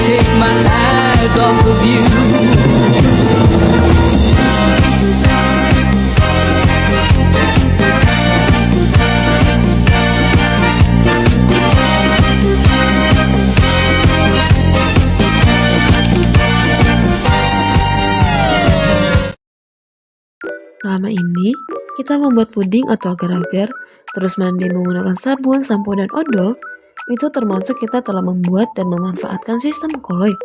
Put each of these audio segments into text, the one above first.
take my eyes off of you. Selama ini, kita membuat puding atau agar-agar, terus mandi menggunakan sabun, sampo, dan odol, itu termasuk kita telah membuat dan memanfaatkan sistem koloid.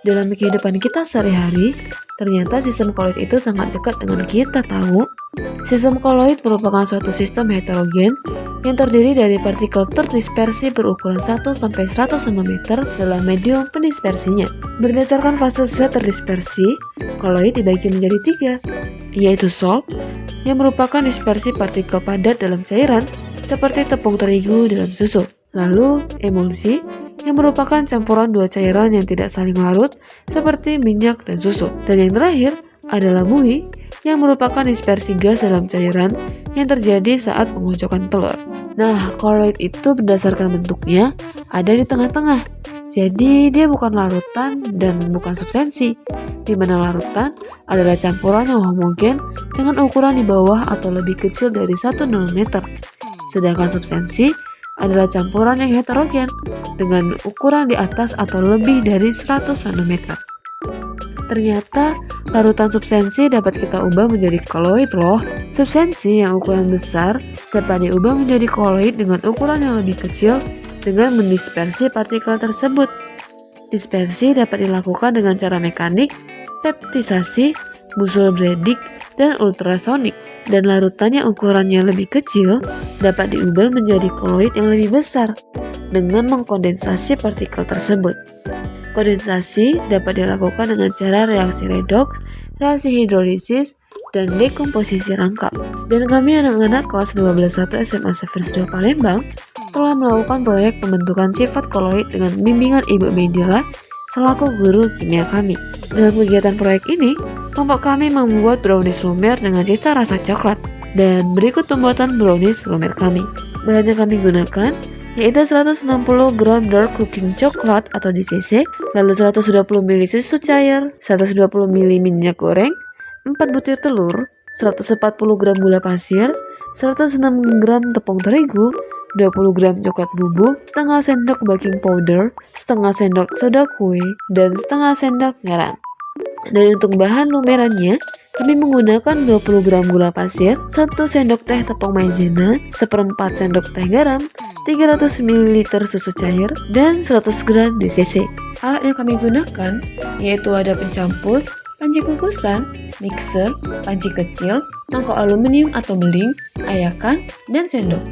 Dalam kehidupan kita sehari-hari, ternyata sistem koloid itu sangat dekat dengan kita tahu. Sistem koloid merupakan suatu sistem heterogen yang terdiri dari partikel terdispersi berukuran 1-100 nm dalam medium pendispersinya. Berdasarkan fase zat terdispersi, koloid dibagi menjadi 3, yaitu solid, yang merupakan dispersi partikel padat dalam cairan seperti tepung terigu dalam susu. Lalu, emulsi, yang merupakan campuran dua cairan yang tidak saling larut seperti minyak dan susu. Dan yang terakhir adalah buih, yang merupakan dispersi gas dalam cairan yang terjadi saat pengocokan telur. Nah, koloid itu berdasarkan bentuknya ada di tengah-tengah. Jadi dia bukan larutan dan bukan substansi, di mana larutan adalah campuran yang homogen dengan ukuran di bawah atau lebih kecil dari 1 nanometer. Sedangkan substansi adalah campuran yang heterogen dengan ukuran di atas atau lebih dari 100 nanometer. Ternyata larutan substansi dapat kita ubah menjadi koloid loh. Substansi yang ukuran besar dapat diubah menjadi koloid dengan ukuran yang lebih kecil dengan mendispersi partikel tersebut. Dispersi dapat dilakukan dengan cara mekanik, peptisasi, busul Bredig, dan ultrasonik. Dan larutan yang ukurannya lebih kecil dapat diubah menjadi koloid yang lebih besar dengan mengkondensasi partikel tersebut. Kondensasi dapat dilakukan dengan cara reaksi redoks, reaksi hidrolisis, dan dekomposisi rangkap. Dan kami anak-anak kelas 12-1 SMA Sefers 2 Palembang telah melakukan proyek pembentukan sifat koloid dengan bimbingan Ibu Medila selaku guru kimia kami. Dalam kegiatan proyek ini, kelompok kami membuat brownies lumer dengan cita rasa coklat. Dan berikut pembuatan brownies lumer kami. Bahan yang kami gunakan yaitu 160 gram dark cooking coklat atau DCC, lalu 120 ml susu cair, 120 ml minyak goreng, 4 butir telur, 140 gram gula pasir, 106 gram tepung terigu, 20 gram coklat bubuk, setengah sendok baking powder, setengah sendok soda kue, dan setengah sendok garam. Dan untuk bahan lumerannya, kami menggunakan 20 gram gula pasir, 1 sendok teh tepung maizena, 1/4 sendok teh garam, 300 ml susu cair, dan 100 gram DCC. Alat yang kami gunakan yaitu ada pencampur, panci kukusan, mixer, panci kecil, mangkok aluminium atau beling, ayakan, dan sendok.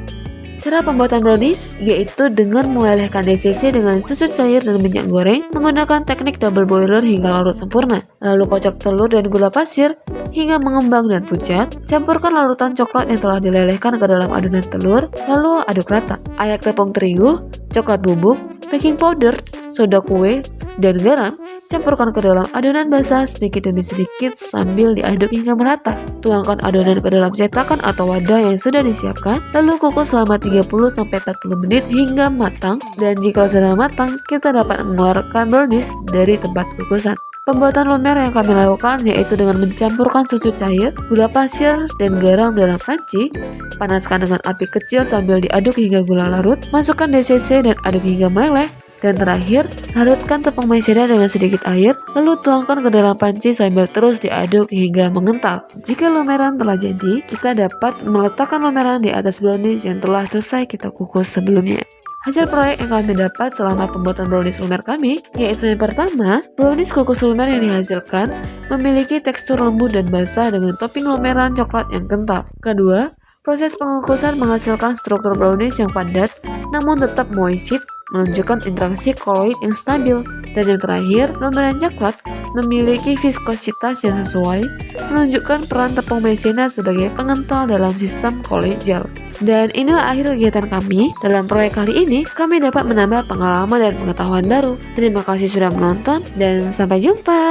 Cara pembuatan brownies yaitu dengan melelehkan DCC dengan susu cair dan minyak goreng menggunakan teknik double boiler hingga larut sempurna. Lalu kocok telur dan gula pasir hingga mengembang dan pucat. Campurkan larutan coklat yang telah dilelehkan ke dalam adonan telur, lalu aduk rata. Ayak tepung terigu, coklat bubuk, baking powder, soda kue, dan garam, campurkan ke dalam adonan basah sedikit demi sedikit sambil diaduk hingga merata. Tuangkan adonan ke dalam cetakan atau wadah yang sudah disiapkan, lalu kukus selama 30-40 menit hingga matang. Dan jika sudah matang, kita dapat mengeluarkan brownies dari tempat kukusan. Pembuatan lumer yang kami lakukan yaitu dengan mencampurkan susu cair, gula pasir, dan garam dalam panci. Panaskan dengan api kecil sambil diaduk hingga gula larut. Masukkan DCC dan aduk hingga meleleh. Dan terakhir, larutkan tepung maizena dengan sedikit air, lalu tuangkan ke dalam panci sambil terus diaduk hingga mengental. Jika lumeran telah jadi, kita dapat meletakkan lumeran di atas brownies yang telah selesai kita kukus sebelumnya. Hasil proyek yang kami dapat selama pembuatan brownies lumer kami, yaitu yang pertama, brownies kukus lumer yang dihasilkan memiliki tekstur lembut dan basah dengan topping lumeran coklat yang kental. Kedua, proses pengukusan menghasilkan struktur brownies yang padat namun tetap moist, menunjukkan interaksi koloid yang stabil. Dan yang terakhir, lumeran coklat memiliki viskositas yang sesuai, menunjukkan peran tepung maizena sebagai pengental dalam sistem koloid gel. Dan inilah akhir kegiatan kami. Dalam proyek kali ini, kami dapat menambah pengalaman dan pengetahuan baru. Terima kasih sudah menonton dan sampai jumpa.